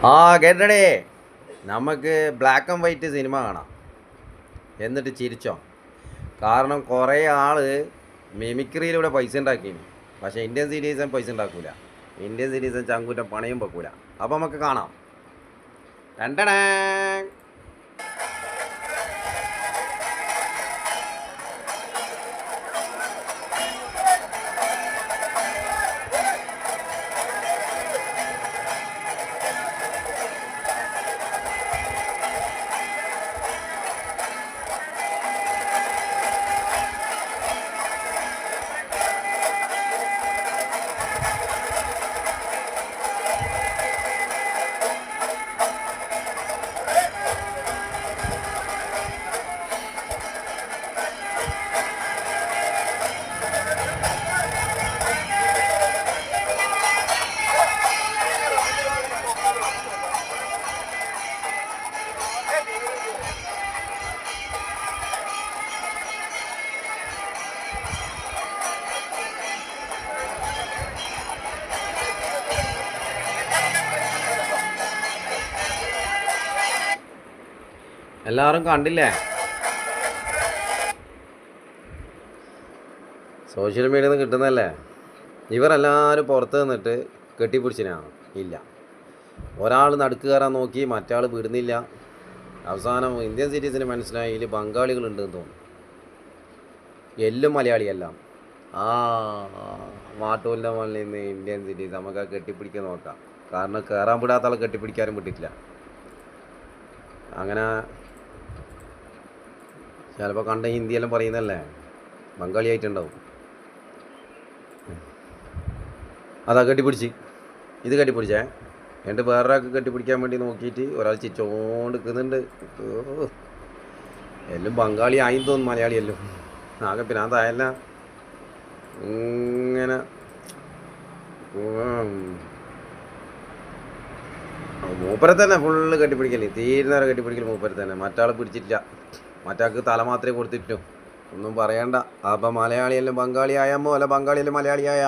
ആ കേട്ടടേ, നമുക്ക് black and white cinema കാണാം, എന്നിട്ട് ചിരിച്ചോ. കാരണം കുറേ ആൾ മിമിക്രിയിലൂടെ പൈസ ഉണ്ടാക്കിന്, പക്ഷേ ഇന്ത്യൻ സീരീസൻ പൈസ ഉണ്ടാക്കൂല. ഇന്ത്യൻ സീരീസൻ ചങ്കൂറ്റം പണയും വെക്കൂല. അപ്പോൾ നമുക്ക് കാണാം. രണ്ടണേ എല്ലാവരും കണ്ടില്ലേ? സോഷ്യൽ മീഡിയയിൽ നിന്ന് കിട്ടുന്നതല്ലേ. ഇവരെല്ലാവരും പുറത്ത് നിന്നിട്ട് കെട്ടിപ്പിടിച്ചിനാണ്. ഇല്ല, ഒരാൾ നടുക്ക് കയറാൻ നോക്കി, മറ്റാൾ വിടുന്നില്ല. അവസാനം ഇന്ത്യൻ സീരീസിന് മനസ്സിലായി ഇതിൽ ബംഗാളികളുണ്ടെന്ന് തോന്നുന്നു. എല്ലും മലയാളിയല്ല. ആ മാട്ടൂലിൻ്റെ മുകളിൽ നിന്ന് ഇന്ത്യൻ സീരീസ് നമുക്ക് ആ കെട്ടിപ്പിടിക്കാൻ നോക്കാം. കാരണം കയറാൻ വിടാത്ത ആളെ കെട്ടിപ്പിടിക്കാനും വിട്ടിട്ടില്ല. അങ്ങനെ ചിലപ്പോൾ കണ്ട ഹിന്ദിയെല്ലാം പറയുന്നതല്ലേ, ബംഗാളി ആയിട്ടുണ്ടാവും. അതാ കെട്ടിപ്പിടിച്ച്, ഇത് കെട്ടിപ്പിടിച്ചേ. എന്നിട്ട് വേറൊരാൾക്ക് കെട്ടിപ്പിടിക്കാൻ വേണ്ടി നോക്കിയിട്ട് ഒരാൾ ചിരിച്ചോണ്ട് നിൽക്കുന്നുണ്ട്. എല്ലാം ബംഗാളി ആയി തോന്നും, മലയാളിയല്ലോ. ആകെ പിന്നാതായല്ല. ഇങ്ങനെ മൂപ്പരെ തന്നെ ഫുള്ള് കെട്ടിപ്പിടിക്കല്, തീരുന്നവരെ കെട്ടിപ്പിടിക്കൽ മൂപ്പരെ തന്നെ. മറ്റാൾ പിടിച്ചിട്ടില്ല, മറ്റാൾക്ക് തല മാത്രമേ കൊടുത്തിട്ടു. ഒന്നും പറയണ്ട. അപ്പം മലയാളിയെല്ലാം ബംഗാളി ആയാമോ, അല്ല ബംഗാളിയെല്ലാം മലയാളിയായ